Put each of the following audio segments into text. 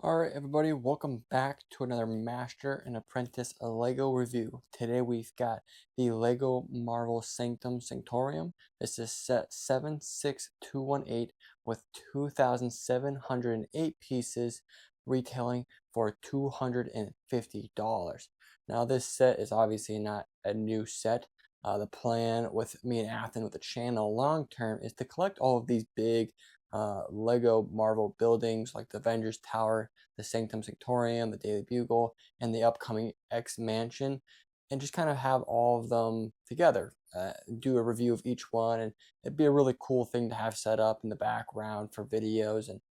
Alright everybody, welcome back to another Master and Apprentice LEGO review. Today we've got the LEGO Marvel Sanctum Sanctorum. This is set 76218 with 2,708 pieces, retailing for $250. Now this set is obviously not a new set. The plan with me and Athen with the channel long term is to collect all of these big Lego Marvel buildings like the Avengers Tower, the Sanctum Sanctorum, the Daily Bugle, and the upcoming X Mansion, and just kind of have all of them together. Do a review of each one, and it'd be a really cool thing to have set up in the background for videos and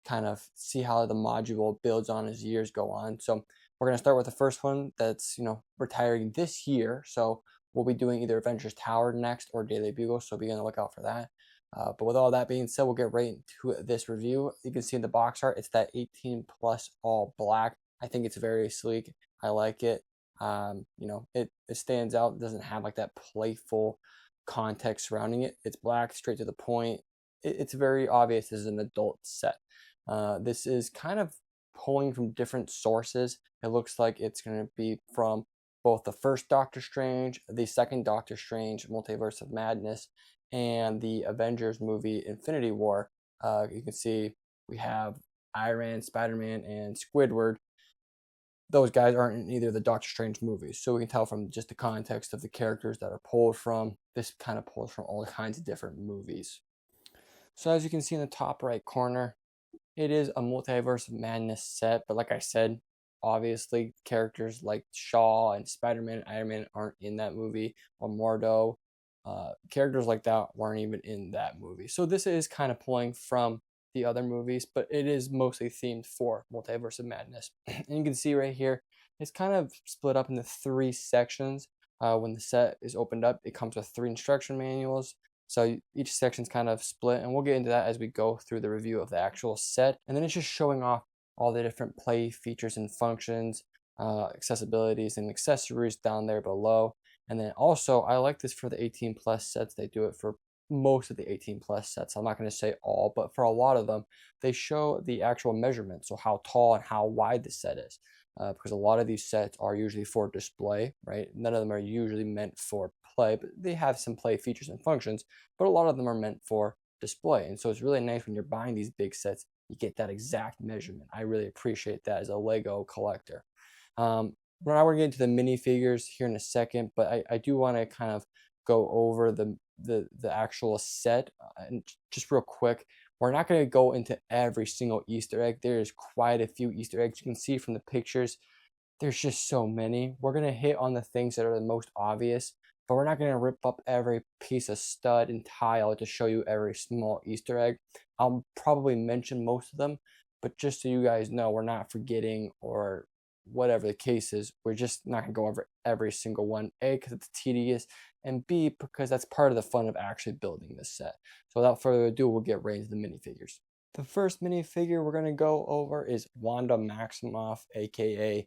kind of see how the module builds on as years go on. So we're going to start with the first one that's, retiring this year. So we'll be doing either Avengers Tower next or Daily Bugle, so be on the lookout for that. But with all that being said, we'll get right into this review. You can see in the box art, it's that 18 plus all black. I think it's very sleek. I like it. It stands out. It doesn't have like that playful context surrounding it. It's black, straight to the point. It's very obvious this is an adult set. This is kind of pulling from different sources. It looks like it's going to be from both the first Doctor Strange, the second Doctor Strange, Multiverse of Madness, and the Avengers movie Infinity War. You can see we have Iron, Spider-Man, and Squidward. Those guys aren't in either of the Doctor Strange movies, so we can tell from just the context of the characters that are pulled from. This kind of pulls from all kinds of different movies. So as you can see in the top right corner, it is a Multiverse of Madness set, but like I said, obviously characters like Shaw and Spider-Man and Iron Man aren't in that movie, or Mordo. Characters like that weren't even in that movie. So this is kind of pulling from the other movies, but it is mostly themed for Multiverse of Madness. And you can see right here, it's kind of split up into three sections. When the set is opened up, it comes with 3 instruction manuals. So each section's kind of split, and we'll get into that as we go through the review of the actual set. And then it's just showing off all the different play features and functions, accessibilities and accessories down there below. And then also, I like this for the 18 plus sets. They do it for most of the 18 plus sets. I'm not going to say all, but for a lot of them, they show the actual measurement. So how tall and how wide the set is. Because a lot of these sets are usually for display, right? None of them are usually meant for play, but they have some play features and functions, but a lot of them are meant for display. And so it's really nice when you're buying these big sets, you get that exact measurement. I really appreciate that as a Lego collector. Now we're going to get into the minifigures here in a second, but I do want to kind of go over the actual set. And just real quick, we're not going to go into every single Easter egg. There's quite a few Easter eggs. You can see from the pictures, there's just so many. We're going to hit on the things that are the most obvious, but we're not going to rip up every piece of stud and tile to show you every small Easter egg. I'll probably mention most of them, but just so you guys know, we're not forgetting or whatever the case is, we're just not going to go over every single one. A, because it's tedious, and B, because that's part of the fun of actually building this set. So without further ado, we'll get right into the minifigures. The first minifigure we're going to go over is Wanda Maximoff, aka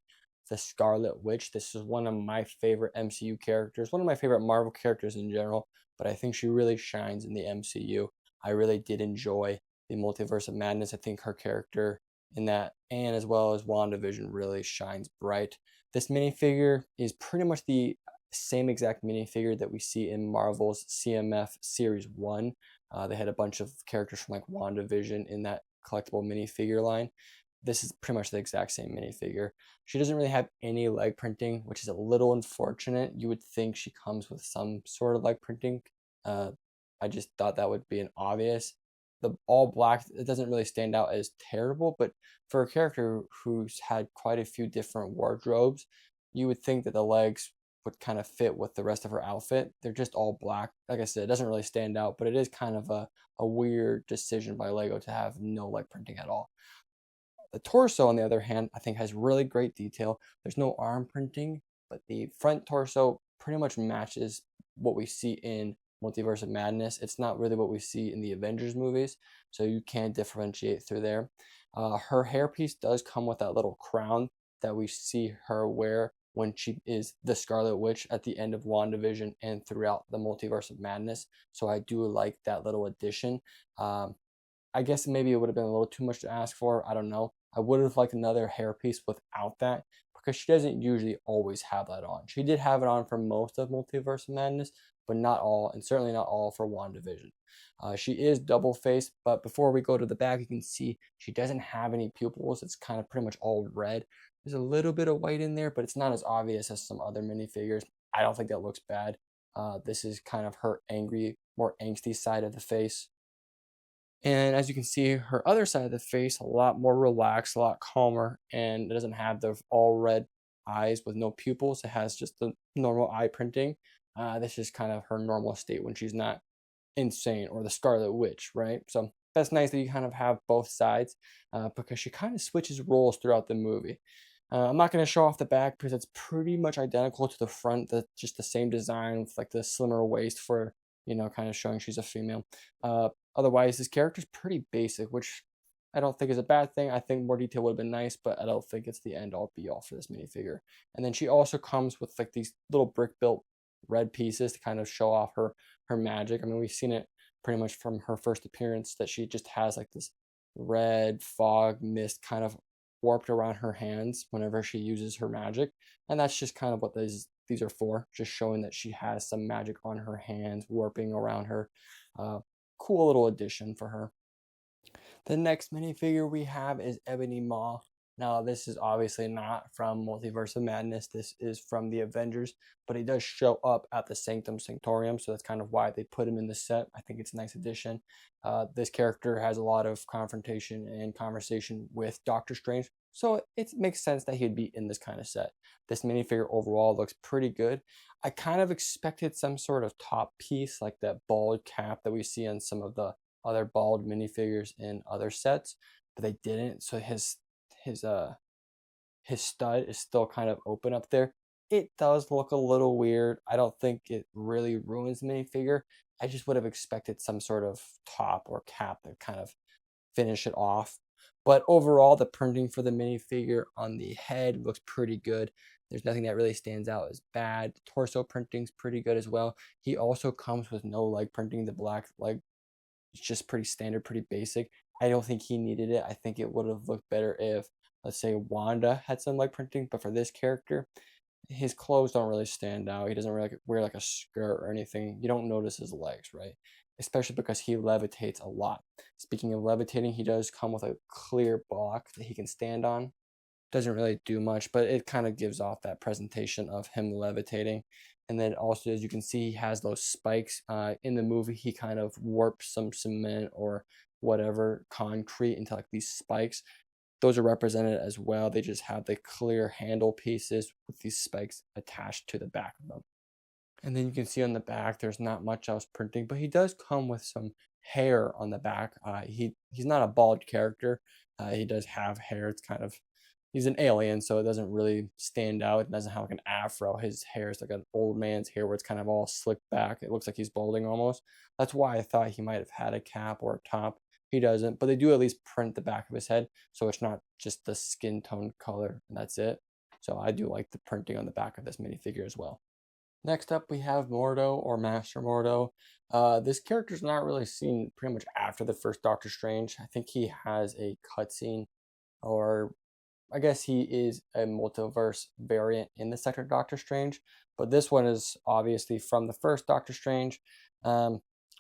the Scarlet Witch. This is one of my favorite MCU characters, one of my favorite Marvel characters in general, but I think she really shines in the MCU. I really did enjoy the Multiverse of Madness. I think her character in that, and as well as WandaVision, really shines bright. This minifigure is pretty much the same exact minifigure that we see in Marvel's CMF Series 1. They had a bunch of characters from like WandaVision in that collectible minifigure line. This is pretty much the exact same minifigure. She doesn't really have any leg printing, which is a little unfortunate. You would think she comes with some sort of leg printing. I just thought that would be an obvious. The all black, it doesn't really stand out as terrible, but for a character who's had quite a few different wardrobes, you would think that the legs would kind of fit with the rest of her outfit. They're just all black. Like I said, it doesn't really stand out, but it is kind of a weird decision by Lego to have no leg printing at all. The torso, on the other hand, I think has really great detail. There's no arm printing, but the front torso pretty much matches what we see in Multiverse of Madness. It's not really what we see in the Avengers movies, so you can differentiate through there. Her hairpiece does come with that little crown that we see her wear when she is the Scarlet Witch at the end of WandaVision and throughout the Multiverse of Madness. So I do like that little addition. I guess maybe it would have been a little too much to ask for. I don't know. I would have liked another hairpiece without that because she doesn't usually always have that on. She did have it on for most of Multiverse of Madness, but not all, and certainly not all for WandaVision. She is double faced, but before we go to the back, you can see she doesn't have any pupils. It's kind of pretty much all red. There's a little bit of white in there, but it's not as obvious as some other minifigures. I don't think that looks bad. This is kind of her angry, more angsty side of the face. And as you can see, her other side of the face, a lot more relaxed, a lot calmer, and it doesn't have the all red eyes with no pupils. It has just the normal eye printing. This is kind of her normal state when she's not insane or the Scarlet Witch, right? So that's nice that you kind of have both sides because she kind of switches roles throughout the movie. I'm not going to show off the back because it's pretty much identical to the front. Just the same design with like the slimmer waist for, kind of showing she's a female. Otherwise, this character's pretty basic, which I don't think is a bad thing. I think more detail would have been nice, but I don't think it's the end all be all for this minifigure. And then she also comes with like these little brick built red pieces to kind of show off her magic. I mean, we've seen it pretty much from her first appearance that she just has like this red fog mist kind of warped around her hands whenever she uses her magic. And that's just kind of what these are for, just showing that she has some magic on her hands warping around her. Cool little addition for her. The next minifigure we have is Ebony Maw. Now, this is obviously not from Multiverse of Madness. This is from the Avengers, but he does show up at the Sanctum Sanctorum, so that's kind of why they put him in the set. I think it's a nice addition. This character has a lot of confrontation and conversation with Doctor Strange, so it makes sense that he'd be in this kind of set. This minifigure overall looks pretty good. I kind of expected some sort of top piece, like that bald cap that we see on some of the other bald minifigures in other sets, but they didn't. So his stud is still kind of open up there. It does look a little weird. I don't think it really ruins the minifigure. I just would have expected some sort of top or cap to kind of finish it off. But overall, the printing for the minifigure on the head looks pretty good. There's nothing that really stands out as bad. The torso printing's pretty good as well. He also comes with no leg printing. The black leg is just pretty standard, pretty basic. I don't think he needed it. I think it would have looked better if, let's say, Wanda had some leg printing. But for this character, his clothes don't really stand out. He doesn't really wear like a skirt or anything. You don't notice his legs, right? Especially because he levitates a lot. Speaking of levitating, he does come with a clear block that he can stand on. Doesn't really do much, but it kind of gives off that presentation of him levitating. And then also, as you can see, he has those spikes. In the movie, he kind of warps some cement or whatever concrete into like these spikes. Those are represented as well. They just have the clear handle pieces with these spikes attached to the back of them. And then you can see on the back, there's not much else printing, but he does come with some hair on the back. He's not a bald character. He does have hair. It's kind of, he's an alien, so it doesn't really stand out. It doesn't have like an afro. His hair is like an old man's hair where it's kind of all slicked back. It looks like he's balding almost. That's why I thought he might have had a cap or a top. He doesn't, but they do at least print the back of his head, so it's not just the skin tone color and that's it. So I do like the printing on the back of this minifigure as well. Next up, we have Mordo or Master Mordo. This character's not really seen pretty much after the first Doctor Strange. I think he has a cutscene, or I guess he is a multiverse variant in the second Doctor Strange, but this one is obviously from the first Doctor Strange.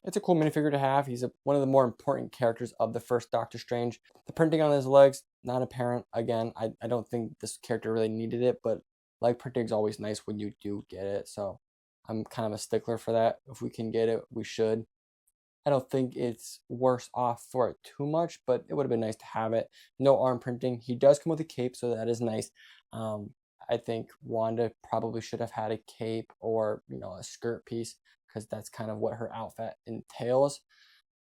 It's a cool minifigure to have. He's one of the more important characters of the first Doctor Strange. The printing on his legs, not apparent. Again, I don't think this character really needed it, but leg printing is always nice when you do get it. So I'm kind of a stickler for that. If we can get it, we should. I don't think it's worse off for it too much, but it would have been nice to have it. No arm printing. He does come with a cape, so that is nice. I think Wanda probably should have had a cape or, a skirt piece, because that's kind of what her outfit entails.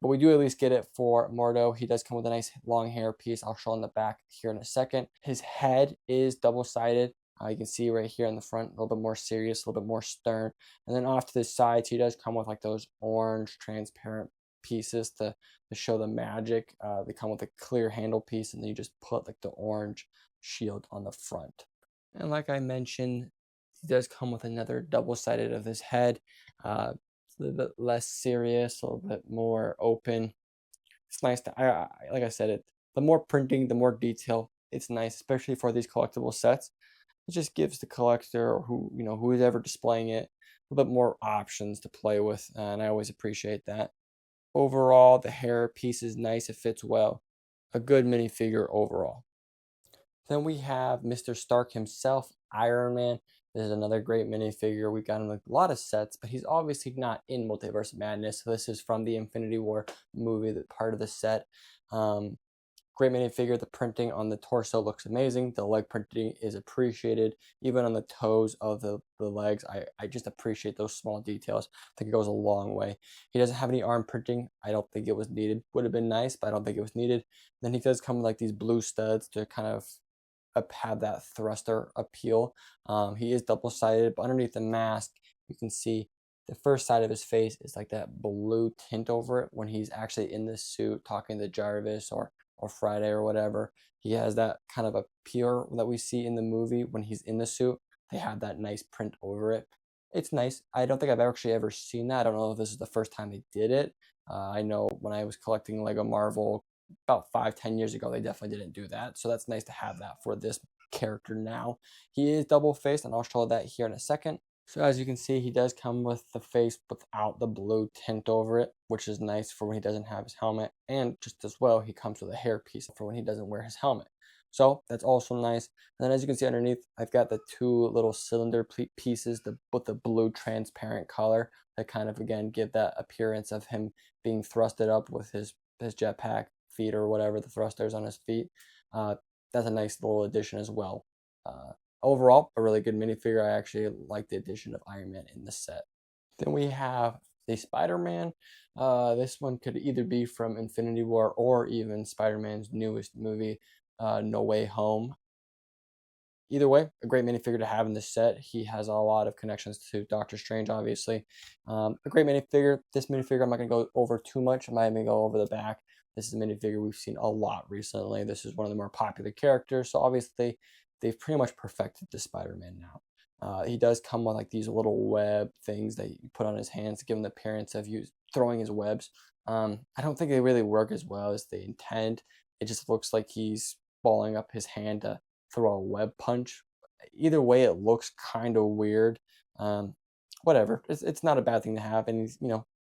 But we do at least get it for Mordo. He does come with a nice long hair piece. I'll show on the back here in a second. His head is double-sided. You can see right here in the front, a little bit more serious, a little bit more stern. And then off to the sides, he does come with like those orange transparent pieces to show the magic. They come with a clear handle piece, and then you just put like the orange shield on the front. And like I mentioned, he does come with another double-sided of his head. It's a little bit less serious, a little bit more open. It's nice to, like I said, the more printing, the more detail, it's nice, especially for these collectible sets. It just gives the collector or who is ever displaying it a little bit more options to play with, and I always appreciate that. Overall, the hair piece is nice, it fits well. A good minifigure overall. Then we have Mr. Stark himself, Iron Man. This is another great minifigure. We got him like a lot of sets, but he's obviously not in Multiverse of Madness. So this is from the Infinity War movie, that part of the set. Um, Great minifigure. The printing on the torso looks amazing. The leg printing is appreciated. Even on the toes of the legs, I just appreciate those small details. I think it goes a long way. He doesn't have any arm printing. I don't think it was needed. Would have been nice, but I don't think it was needed. Then he does come with like these blue studs to kind of have that thruster appeal. He is double-sided, but underneath the mask, you can see the first side of his face is like that blue tint over it when he's actually in the suit talking to Jarvis or Friday or whatever. He has that kind of appeal that we see in the movie when he's in the suit. They have that nice print over it. It's nice. I don't think I've actually ever seen that. I don't know if this is the first time they did it. I know when I was collecting Lego Marvel about 5-10 years ago, they definitely didn't do that. So that's nice to have that for this character now. He is double faced, and I'll show that here in a second. So as you can see, he does come with the face without the blue tint over it, which is nice for when he doesn't have his helmet. And just as well, he comes with a hairpiece for when he doesn't wear his helmet. So that's also nice. And then as you can see underneath, I've got the two little cylinder pieces with the blue transparent color that kind of, again, give that appearance of him being thrusted up with his jetpack feet or whatever the thrusters on his feet. That's a nice little addition as well. Overall, a really good minifigure. I actually like the addition of Iron Man in the set. Then we have the Spider-Man. This one could either be from Infinity War or even Spider-Man's newest movie, No Way Home. Either way, a great minifigure to have in this set. He has a lot of connections to Doctor Strange, obviously. A great minifigure. This minifigure, I'm not going to go over too much. I might even go over the back. This is a minifigure we've seen a lot recently. This is one of the more popular characters. So obviously, they've pretty much perfected the Spider-Man now. He does come with like these little web things that you put on his hands to give him the appearance of you throwing his webs. I don't think they really work as well as they intend. It just looks like he's balling up his hand to throw a web punch. Either way, it looks kind of weird. Whatever. It's not a bad thing to have. And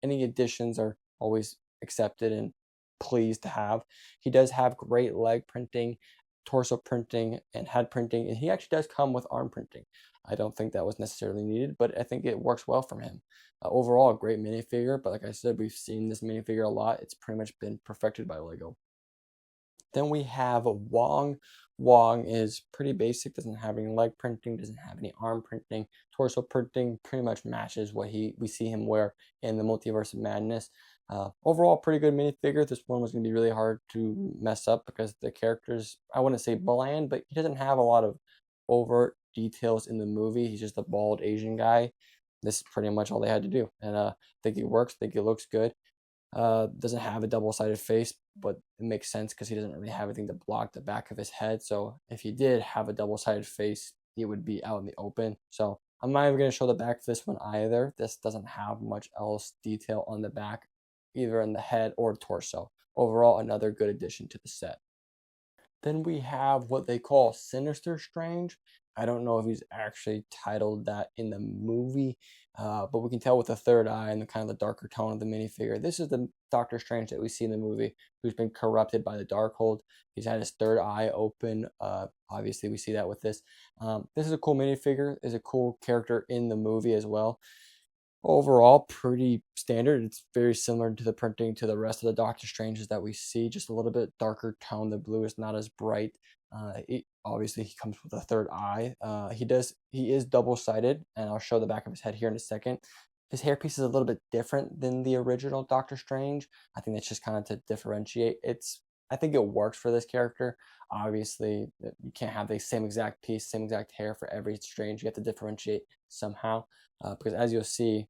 any additions are always accepted and pleased to have. He does have great leg printing, torso printing, and head printing, and he actually does come with arm printing. I don't think that was necessarily needed, but I think it works well from him. Overall, a great minifigure, but like I said, we've seen this minifigure a lot. It's pretty much been perfected by Lego. Then we have Wong. Wong is pretty basic, doesn't have any leg printing, doesn't have any arm printing. Torso printing pretty much matches what we see him wear in the Multiverse of Madness. Overall, pretty good minifigure. This one was going to be really hard to mess up because the character's, I wouldn't say bland, but he doesn't have a lot of overt details in the movie. He's just a bald Asian guy. This is pretty much all they had to do. And I think it works. I think it looks good. Doesn't have a double-sided face, but it makes sense because he doesn't really have anything to block the back of his head. So if he did have a double-sided face, he would be out in the open. So I'm not even going to show the back of this one either. This doesn't have much else detail on the back, either in the head or torso. Overall, another good addition to the set. Then we have what they call Sinister Strange. I don't know if he's actually titled that in the movie, but we can tell with the third eye and the kind of the darker tone of the minifigure. This is the Doctor Strange that we see in the movie, who's been corrupted by the Darkhold. He's had his third eye open. Obviously, we see that with this. This is a cool minifigure. Is a cool character in the movie as well. Overall, pretty standard. It's very similar to the printing to the rest of the Doctor Stranges that we see, just a little bit darker tone. The blue is not as bright. Obviously, he comes with a third eye. He is double-sided, and I'll show the back of his head here in a second. His hairpiece is a little bit different than the original Doctor Strange. I think that's just kind of to differentiate. I think it works for this character. Obviously, you can't have the same exact piece, same exact hair for every Strange. You have to differentiate somehow, because as you'll see,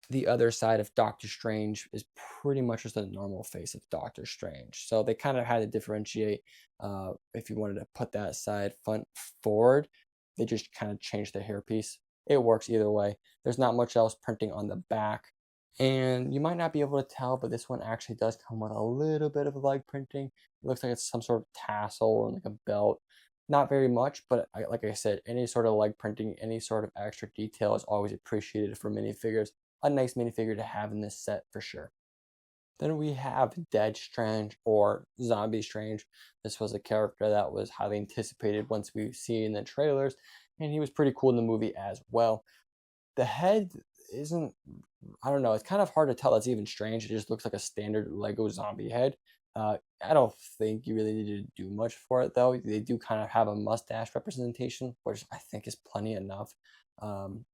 the other side of Doctor Strange is pretty much just a normal face of Doctor Strange. So they kind of had to differentiate. If you wanted to put that side front forward, they just kind of changed the hairpiece. It works either way. There's not much else printing on the back. And you might not be able to tell, but this one actually does come with a little bit of leg printing. It looks like it's some sort of tassel and like a belt. Not very much, but like I said, any sort of leg printing, any sort of extra detail is always appreciated for minifigures. A nice minifigure to have in this set for sure. Then we have Dead Strange or Zombie Strange. This was a character that was highly anticipated once we've seen the trailers, and he was pretty cool in the movie as well. The head isn't, I don't know, it's kind of hard to tell that's even strange. It just looks like a standard Lego zombie head. I don't think you really need to do much for it though. They do kind of have a mustache representation, which I think is plenty enough.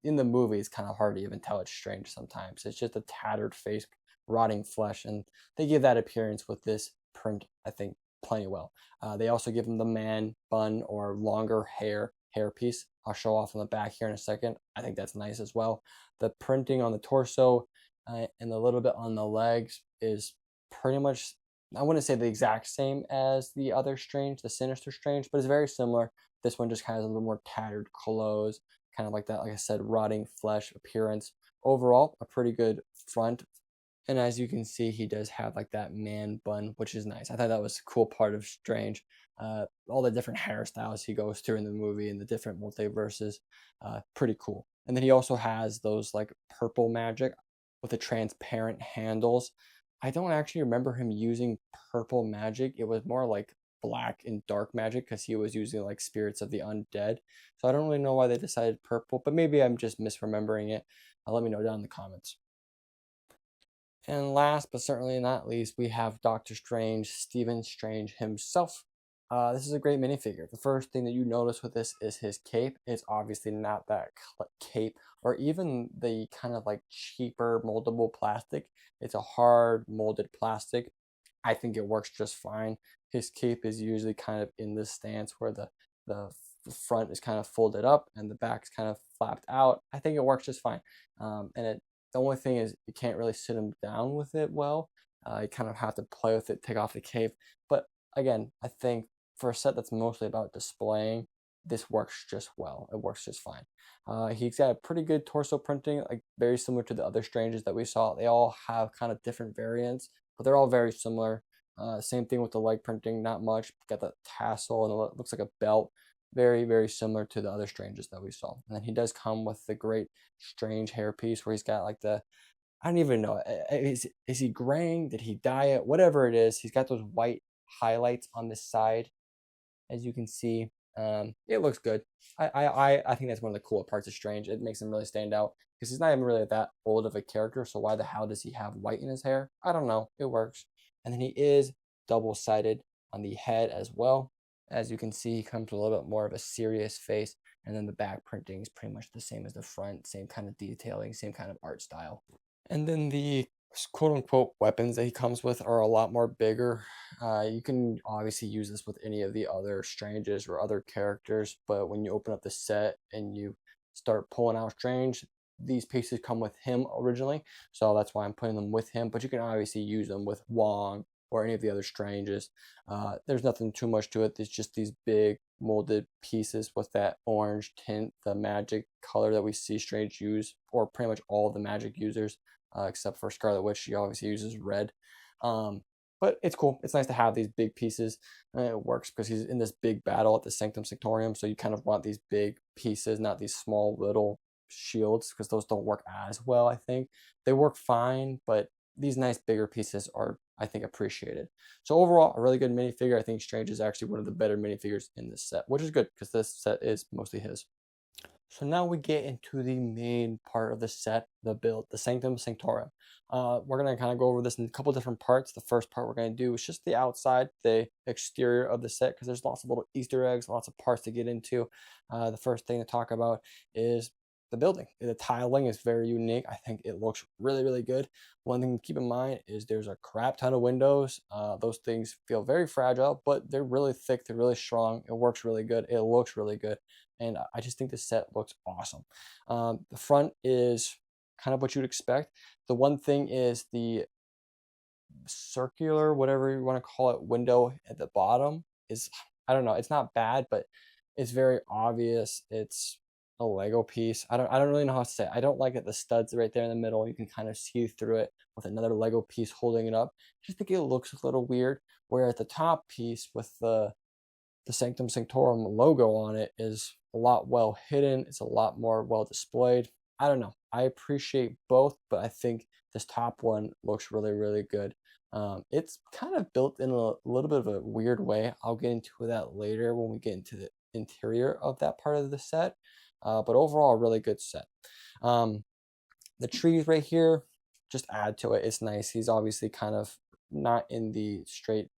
In the movie, it's kind of hard to even tell it's strange sometimes. It's just a tattered face, rotting flesh, and they give that appearance with this print, I think, plenty well. They also give him the man bun or longer hair piece. I'll show off on the back here in a second. I think that's nice as well. The printing on the torso and a little bit on the legs is pretty much, I wouldn't say the exact same as the other Strange, the Sinister Strange, but it's very similar. This one just has a little more tattered clothes, kind of like that, like I said, rotting flesh appearance. Overall, a pretty good front. And as you can see, he does have like that man bun, which is nice. I thought that was a cool part of Strange. All the different hairstyles he goes through in the movie and the different multiverses, pretty cool. And then he also has those like purple magic with the transparent handles. I don't actually remember him using purple magic. It was more like black and dark magic because he was using like spirits of the undead. So I don't really know why they decided purple, but maybe I'm just misremembering it. Let me know down in the comments. And last but certainly not least, we have Doctor Strange, Stephen Strange himself. This is a great minifigure. The first thing that you notice with this is his cape. It's obviously not that cape or even the kind of like cheaper moldable plastic. It's a hard molded plastic. I think it works just fine. His cape is usually kind of in this stance where the front is kind of folded up and the back's kind of flapped out. I think it works just fine. And the only thing is you can't really sit him down with it well. You kind of have to play with it, take off the cape. But again, I think for a set that's mostly about displaying, this works just well. It works just fine. He's got a pretty good torso printing, like very similar to the other Stranges that we saw. They all have kind of different variants, but they're all very similar. Same thing with the leg printing, not much. Got the tassel and it looks like a belt. Very, very similar to the other Stranges that we saw. And then he does come with the great Strange hairpiece where he's got like the, I don't even know, is he graying? Did he dye it? Whatever it is, he's got those white highlights on the side, as you can see. It looks good. I think that's one of the cooler parts of Strange. It makes him really stand out because he's not even really that old of a character. So why the hell does he have white in his hair? I don't know. It works. And then he is double-sided on the head as well. As you can see, he comes with a little bit more of a serious face, and then the back printing is pretty much the same as the front, same kind of detailing, same kind of art style. And then the quote unquote weapons that he comes with are a lot more bigger. You can obviously use this with any of the other Stranges or other characters, but when you open up the set and you start pulling out Strange, these pieces come with him originally, so that's why I'm putting them with him. But you can obviously use them with Wong or any of the other Stranges. There's nothing too much to it. There's just these big molded pieces with that orange tint, the magic color that we see Strange use, or pretty much all the magic users, except for Scarlet Witch. She obviously uses red. But it's cool. It's nice to have these big pieces. It works because he's in this big battle at the Sanctum Sanctorum, so you kind of want these big pieces, not these small little shields, because those don't work as well, I think. They work fine, but these nice bigger pieces are, I think, appreciated. So overall, a really good minifigure. I think Strange is actually one of the better minifigures in this set, which is good because this set is mostly his. So now we get into the main part of the set, the build, the Sanctum Sanctorum. We're going to kind of go over this in a couple different parts. The first part we're going to do is just the outside, the exterior of the set, because there's lots of little Easter eggs, lots of parts to get into. The first thing to talk about is the building. The tiling is very unique. I think it looks really, really good. One thing to keep in mind is there's a crap ton of windows. Those things feel very fragile, but they're really thick. They're really strong. It works really good. It looks really good. And I just think the set looks awesome. The front is kind of what you'd expect. The one thing is the circular, whatever you want to call it, window at the bottom is, I don't know, it's not bad, but it's very obvious. It's a Lego piece. I don't really know how to say it. I don't like it. The studs right there in the middle. You can kind of see through it with another Lego piece holding it up. I just think it looks a little weird. Where at the top piece with the Sanctum Sanctorum logo on it is a lot well hidden. It's a lot more well displayed. I don't know. I appreciate both, but I think this top one looks really, really good. It's kind of built in a little bit of a weird way. I'll get into that later when we get into the interior of that part of the set. But overall, a really good set. Um, the trees right here just add to it. It's nice. He's obviously kind of not in the straight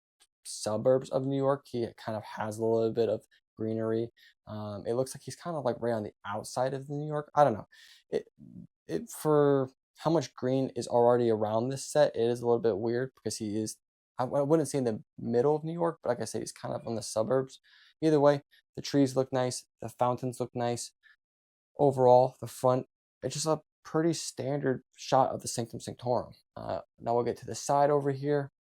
suburbs of New York. He kind of has a little bit of greenery. It looks like he's kind of like right on the outside of New York. I don't know. It it for how much green is already around this set, it is a little bit weird because he is. I wouldn't say in the middle of New York, but like I said, he's kind of on the suburbs. Either way, the trees look nice. The fountains look nice. Overall, the front, it's just a pretty standard shot of the Sanctum Sanctorum. Now we'll get to the side over here.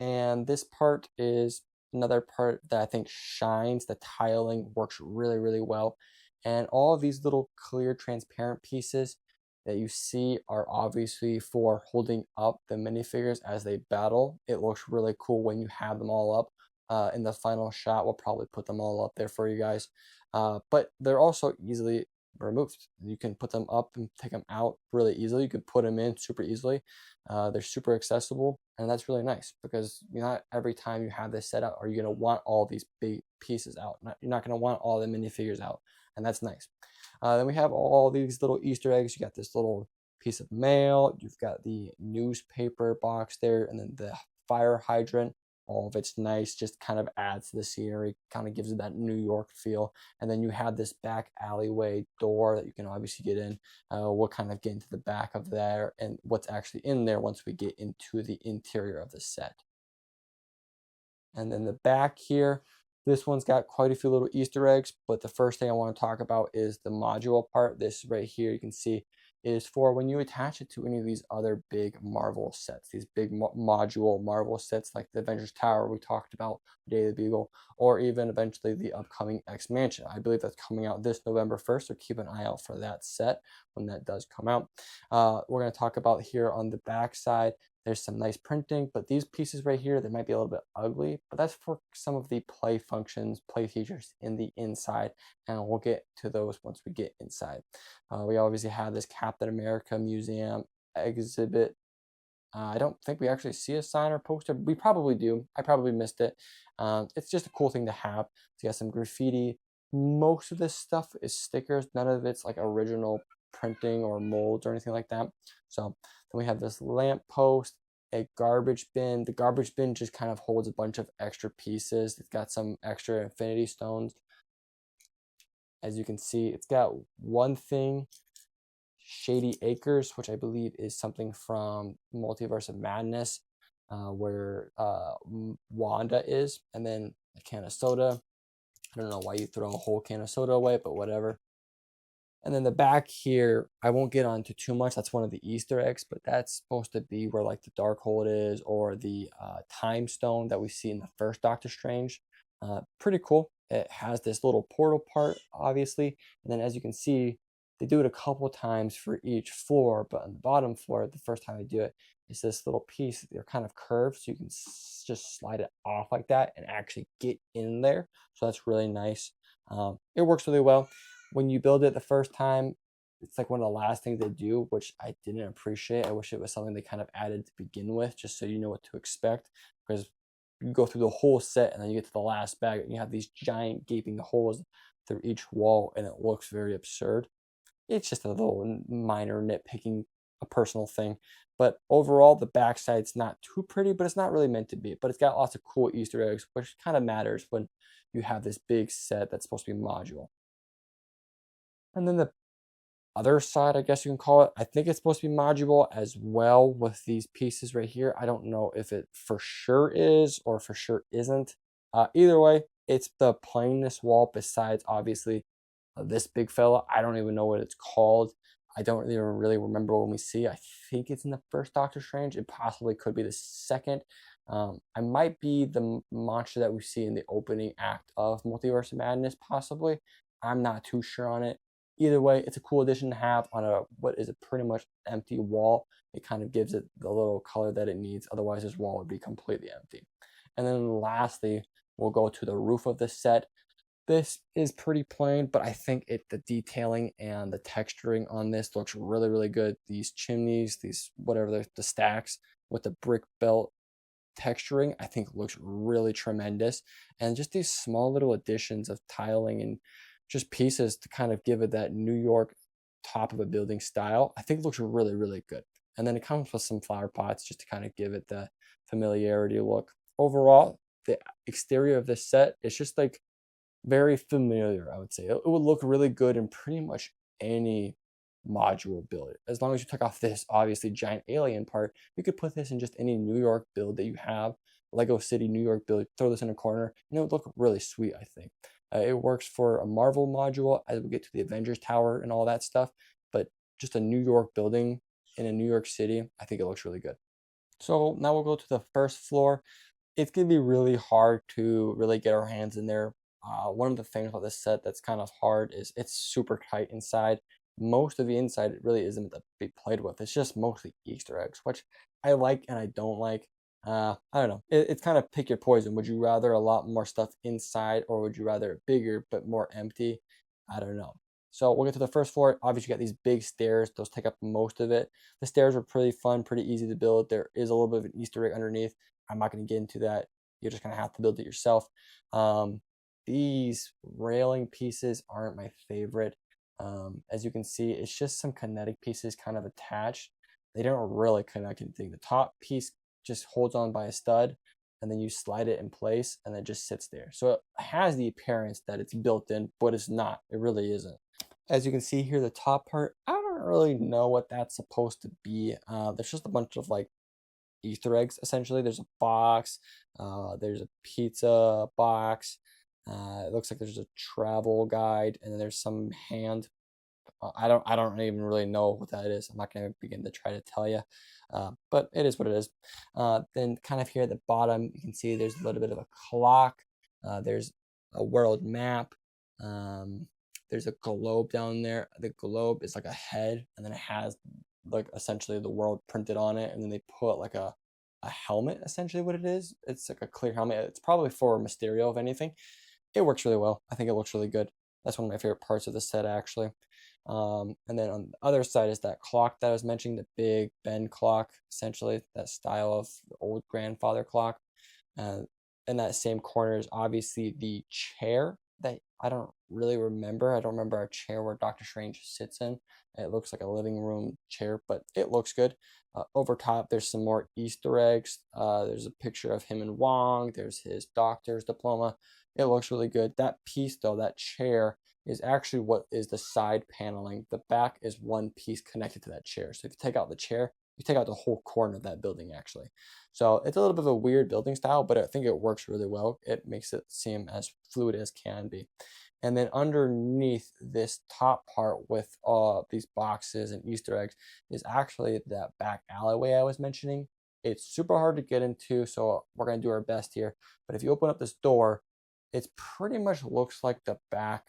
And this part is another part that I think shines. The tiling works really, really well. And all of these little clear, transparent pieces that you see are obviously for holding up the minifigures as they battle. It looks really cool when you have them all up. In the final shot, we'll probably put them all up there for you guys. But they're also easily removed. You can put them up and take them out really easily. You can put them in super easily. They're super accessible, and that's really nice because not every time you have this set up are you going to want all these big pieces out. You're not going to want all the minifigures out, and that's nice. Then we have all these little Easter eggs. You got this little piece of mail. You've got the newspaper box there, and then the fire hydrant. All of it's nice, just kind of adds to the scenery, kind of gives it that New York feel. And then you have this back alleyway door that you can obviously get in. We'll kind of get into the back of there and what's actually in there once we get into the interior of the set. And then the back here, this one's got quite a few little Easter eggs, but the first thing I want to talk about is the module part. This right here, you can see is for when you attach it to any of these other big Marvel sets, these big module Marvel sets like the Avengers Tower we talked about, Day of the Beagle, or even eventually the upcoming X-Mansion. I believe that's coming out this November 1st, so keep an eye out for that set when that does come out. We're going to talk about here on the back side. There's some nice printing, but these pieces right here, they might be a little bit ugly, but that's for some of the play functions, play features in the inside, and we'll get to those once we get inside. We obviously have this Captain America Museum exhibit. I don't think we actually see a sign or poster. We probably do. I probably missed it. It's just a cool thing to have. So you got some graffiti. Most of this stuff is stickers. None of it's like original printing or molds or anything like that. So then we have this lamp post, a garbage bin. The garbage bin just kind of holds a bunch of extra pieces. It's got some extra infinity stones. As you can see, it's got one thing, Shady Acres, which I believe is something from Multiverse of Madness, where Wanda is, and then a can of soda. I don't know why you throw a whole can of soda away, but whatever. And then the back here, I won't get onto too much. That's one of the Easter eggs, but that's supposed to be where like the Darkhold is, or the Time Stone that we see in the first Doctor Strange. Pretty cool. It has this little portal part, obviously, and then as you can see, they do it a couple times for each floor. But on the bottom floor, the first time they do it, is this little piece. They're kind of curved, so you can just slide it off like that and actually get in there. So that's really nice. It works really well. When you build it the first time, it's like one of the last things they do, which I didn't appreciate. I wish it was something they kind of added to begin with, just so you know what to expect. Because you go through the whole set and then you get to the last bag and you have these giant gaping holes through each wall and it looks very absurd. It's just a little minor nitpicking, a personal thing. But overall, the backside's not too pretty, but it's not really meant to be. But it's got lots of cool Easter eggs, which kind of matters when you have this big set that's supposed to be modular. And then the other side, I guess you can call it, I think it's supposed to be modular as well with these pieces right here. I don't know if it for sure is or for sure isn't. Either way, it's the plainest wall besides obviously this big fella. I don't even know what it's called. I don't even really remember when we see. I think it's in the first Doctor Strange. It possibly could be the second. I might be the monster that we see in the opening act of Multiverse of Madness, possibly. I'm not too sure on it. Either way, it's a cool addition to have on a what is a pretty much empty wall. It kind of gives it the little color that it needs. Otherwise, this wall would be completely empty. And then lastly, we'll go to the roof of the set. This is pretty plain, but I think the detailing and the texturing on this looks really, really good. These chimneys, these whatever the stacks with the brick belt texturing, I think looks really tremendous. And just these small little additions of tiling and just pieces to kind of give it that New York top of a building style, I think looks really, really good. And then it comes with some flower pots just to kind of give it the familiarity look. Overall, the exterior of this set is just like very familiar, I would say. It would look really good in pretty much any module build. As long as you took off this obviously giant alien part, you could put this in just any New York build that you have. Lego City, New York build, throw this in a corner, and it would look really sweet, I think. It works for a Marvel module as we get to the Avengers Tower and all that stuff, but just a New York building in a New York City, I think it looks really good. So now we'll go to the first floor. It's going to be really hard to really get our hands in there. One of the things about this set that's kind of hard is it's super tight inside. Most of the inside it really isn't to be played with. It's just mostly Easter eggs, which I like and I don't like. I don't know. It's kind of pick your poison. Would you rather a lot more stuff inside, or would you rather it bigger but more empty? I don't know. So we'll get to the first floor. Obviously, you got these big stairs. Those take up most of it. The stairs are pretty fun, pretty easy to build. There is a little bit of an Easter egg underneath. I'm not going to get into that. You're just going to have to build it yourself. These railing pieces aren't my favorite. As you can see, it's just some kinetic pieces kind of attached. They don't really connect anything. The top piece just holds on by a stud, and then you slide it in place, and it just sits there. So it has the appearance that it's built in, but it's not. It really isn't. As you can see here, the top part, I don't really know what that's supposed to be. There's just a bunch of like Easter eggs, essentially. There's a box, there's a pizza box, it looks like there's a travel guide, and then there's some hand. I don't even really know what that is. I'm not going to begin to try to tell you, but it is what it is. Then kind of here at the bottom, you can see there's a little bit of a clock. There's a world map. There's a globe down there. The globe is like a head, and then it has like essentially the world printed on it, and then they put like a helmet, essentially what it is. It's like a clear helmet. It's probably for Mysterio, if anything. It works really well. I think it looks really good. That's one of my favorite parts of the set, actually. And then on the other side is that clock that I was mentioning, the Big Ben clock, essentially that style of the old grandfather clock. In that same corner is obviously the chair that I don't really remember. I don't remember a chair where Doctor Strange sits in. It looks like a living room chair, but it looks good. Over top, there's some more Easter eggs. There's a picture of him and Wong. There's his doctor's diploma. It looks really good. That piece, though, that chair, is actually what is the side paneling. The back is one piece connected to that chair. So if you take out the chair, you take out the whole corner of that building, actually. So it's a little bit of a weird building style, but I think it works really well. It makes it seem as fluid as can be. And then underneath this top part with these boxes and Easter eggs is actually that back alleyway I was mentioning. It's super hard to get into, so we're going to do our best here. But if you open up this door, it pretty much looks like the back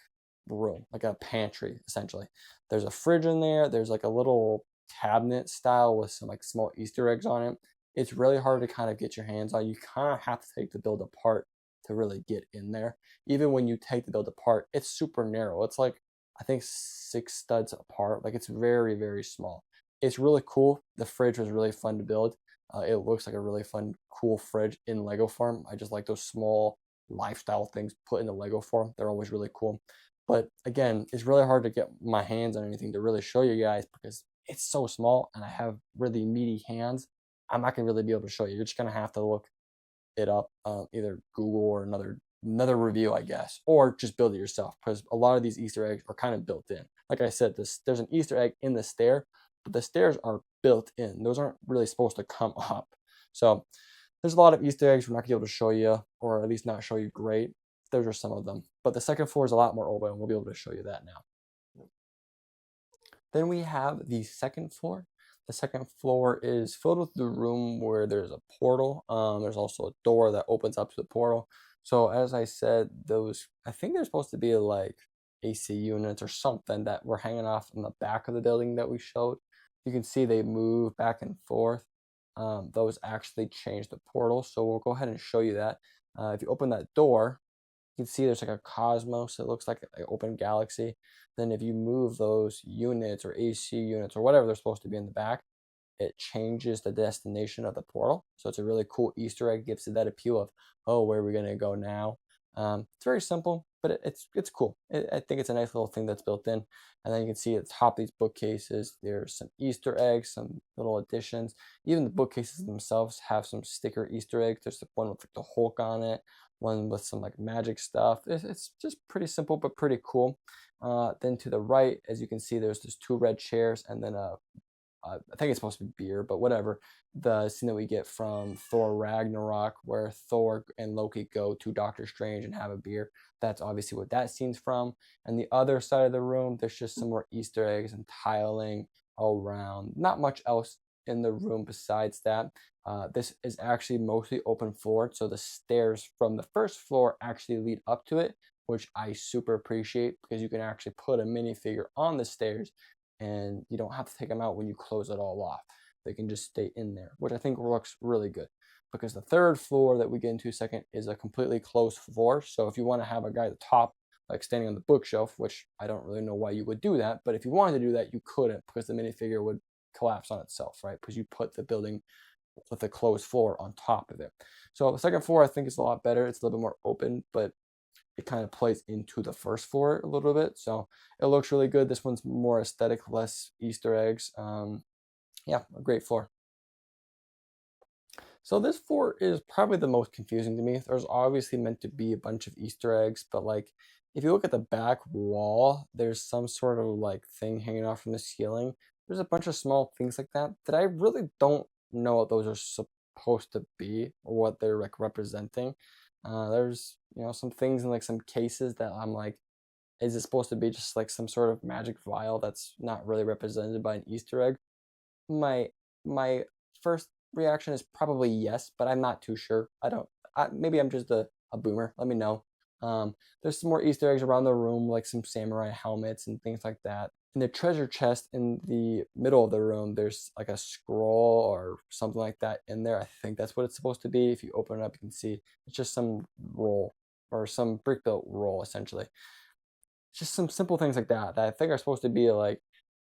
room, like a pantry, essentially. There's a fridge in there. There's like a little cabinet style with some like small Easter eggs on it. It's really hard to kind of get your hands on. You kind of have to take the build apart to really get in there. Even when you take the build apart, it's super narrow. It's like, I think 6 studs apart. Like it's very, very small. It's really cool. The fridge was really fun to build. It looks like a really fun, cool fridge in Lego form. I just like those small lifestyle things put into Lego form. They're always really cool. But again, it's really hard to get my hands on anything to really show you guys because it's so small and I have really meaty hands. I'm not gonna really be able to show you. You're just gonna have to look it up, either Google or another review, I guess, or just build it yourself because a lot of these Easter eggs are kind of built in. Like I said, there's an Easter egg in the stair, but the stairs are built in. Those aren't really supposed to come up. So there's a lot of Easter eggs we're not gonna be able to show you, or at least not show you great. Those are some of them. But the second floor is a lot more open, and we'll be able to show you that now. Then we have the second floor. The second floor is filled with the room where there's a portal. There's also a door that opens up to the portal. So as I said, those, I think they're supposed to be like AC units or something that were hanging off in the back of the building that we showed. You can see they move back and forth. Those actually change the portal. So we'll go ahead and show you that. If you open that door, you can see there's like a cosmos. It looks like an open galaxy. Then if you move those units or AC units or whatever they're supposed to be in the back, it changes the destination of the portal. So it's a really cool Easter egg. Gives it that appeal of, oh, where are we gonna go now? It's very simple, but it's cool. I think it's a nice little thing that's built in. And then you can see at the top of these bookcases, there's some Easter eggs, some little additions. Even the bookcases themselves have some sticker Easter eggs. There's the one with like the Hulk on it, one with some like magic stuff. It's just pretty simple, but pretty cool. Then to the right, as you can see, there's just two red chairs and then I think it's supposed to be beer, but whatever. The scene that we get from Thor Ragnarok, where Thor and Loki go to Doctor Strange and have a beer. That's obviously what that scene's from. And the other side of the room, there's just some more Easter eggs and tiling around. Not much else in the room besides that. This is actually mostly open floor, so the stairs from the first floor actually lead up to it, which I super appreciate because you can actually put a minifigure on the stairs and you don't have to take them out when you close it all off. They can just stay in there, which I think looks really good. Because the third floor that we get into second is a completely closed floor. So if you want to have a guy at the top, like standing on the bookshelf, which I don't really know why you would do that, but if you wanted to do that, you couldn't because the minifigure would collapse on itself, right? Because you put the building with a closed floor on top of it. So the second floor I think is a lot better. It's a little bit more open, but it kind of plays into the first floor a little bit. So it looks really good. This one's more aesthetic, less Easter eggs. Yeah, a great floor. So this floor is probably the most confusing to me. There's obviously meant to be a bunch of Easter eggs, but like if you look at the back wall, there's some sort of like thing hanging off from the ceiling. There's a bunch of small things like that that I really don't know what those are supposed to be or what they're like representing. There's some things in like some cases that I'm like, is it supposed to be just like some sort of magic vial that's not really represented by an Easter egg? My first reaction is probably yes, but I'm not too sure. Maybe I'm just a boomer. Let me know. There's some more Easter eggs around the room, like some samurai helmets and things like that. In the treasure chest in the middle of the room, there's like a scroll or something like that in there. I think that's what it's supposed to be. If you open it up, you can see it's just some roll or some brick built roll, essentially. Just some simple things like that I think are supposed to be like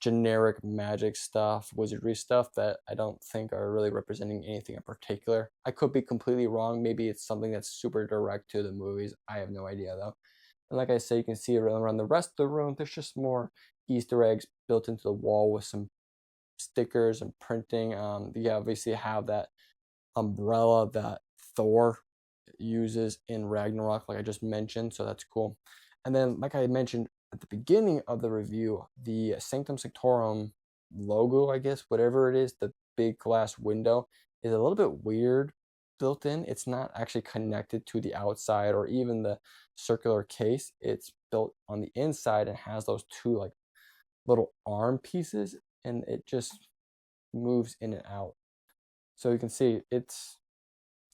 generic magic stuff, wizardry stuff that I don't think are really representing anything in particular. I could be completely wrong. Maybe it's something that's super direct to the movies. I have no idea though. And like I say, you can see around the rest of the room, there's just more Easter eggs built into the wall with some stickers and printing. You obviously have that umbrella that Thor uses in Ragnarok, like I just mentioned, so that's cool. And then, like I mentioned at the beginning of the review, the Sanctum Sanctorum logo, I guess, whatever it is, the big glass window, is a little bit weird built in. It's not actually connected to the outside or even the circular case. It's built on the inside and has those two like little arm pieces, and it just moves in and out. So you can see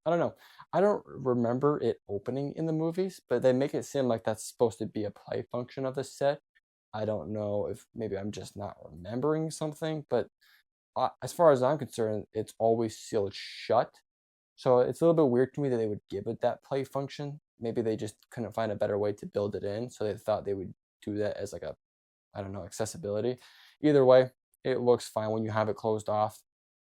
I don't know. I don't remember it opening in the movies, but they make it seem like that's supposed to be a play function of the set. I don't know if maybe I'm just not remembering something, but as far as I'm concerned, it's always sealed shut. So it's a little bit weird to me that they would give it that play function. Maybe they just couldn't find a better way to build it in, so they thought they would do that as like a, I don't know, accessibility. Either way, it looks fine when you have it closed off.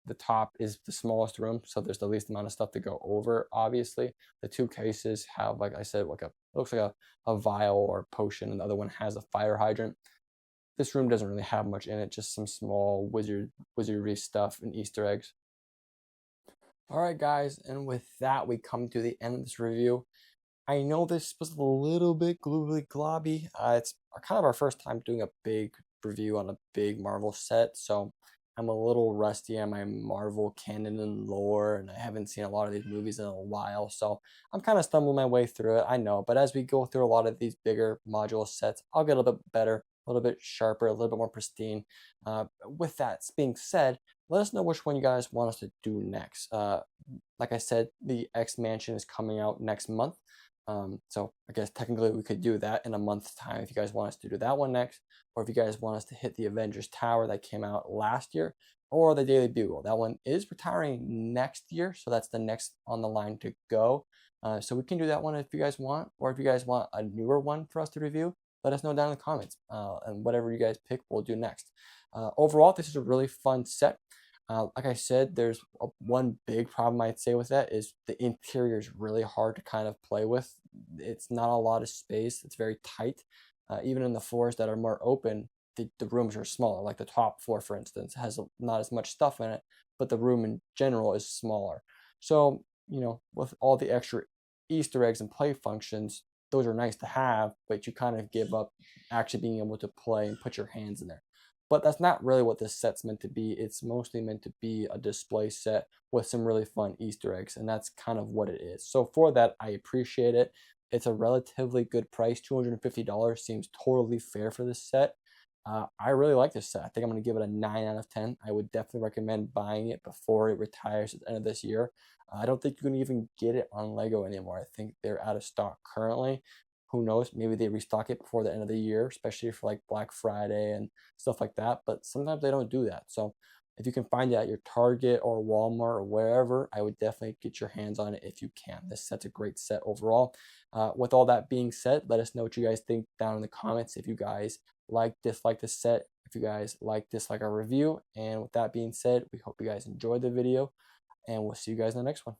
The top is the smallest room, so there's the least amount of stuff to go over, obviously. The two cases have, like I said, like looks like a vial or potion, and the other one has a fire hydrant. This room doesn't really have much in it, just some small wizardry stuff and Easter eggs. Alright guys, and with that we come to the end of this review. I know this was a little bit globby. It's kind of our first time doing a big review on a big Marvel set, so I'm a little rusty on my Marvel canon and lore, and I haven't seen a lot of these movies in a while, so I'm kind of stumbling my way through it, I know. But as we go through a lot of these bigger module sets, I'll get a little bit better. a little bit sharper, a little bit more pristine. With that being said, let us know which one you guys want us to do next. Like I said, the X Mansion is coming out next month. So I guess technically we could do that in a month's time if you guys want us to do that one next, or if you guys want us to hit the Avengers Tower that came out last year, or the Daily Bugle. That one is retiring next year, so that's the next on the line to go. So we can do that one if you guys want, or if you guys want a newer one for us to review, let us know down in the comments. And whatever you guys pick, we'll do next. Overall, this is a really fun set. Like I said, there's one big problem I'd say with that is the interior is really hard to kind of play with. It's not a lot of space. It's very tight. Even in the floors that are more open, the rooms are smaller. Like the top floor, for instance, has not as much stuff in it, but the room in general is smaller. So, with all the extra Easter eggs and play functions, those are nice to have, but you kind of give up actually being able to play and put your hands in there. But that's not really what this set's meant to be. It's mostly meant to be a display set with some really fun Easter eggs, and that's kind of what it is. So for that, I appreciate it. It's a relatively good price. $250 seems totally fair for this set. I really like this set. I think I'm going to give it a 9 out of 10. I would definitely recommend buying it before it retires at the end of this year. I don't think you can even get it on Lego anymore. I think they're out of stock currently. Who knows? Maybe they restock it before the end of the year, especially for like Black Friday and stuff like that. But sometimes they don't do that. So if you can find it at your Target or Walmart or wherever, I would definitely get your hands on it if you can. This set's a great set overall. With all that being said, let us know what you guys think down in the comments. If you guys like, dislike the set, if you guys like, dislike our review. And with that being said, we hope you guys enjoyed the video, and we'll see you guys in the next one.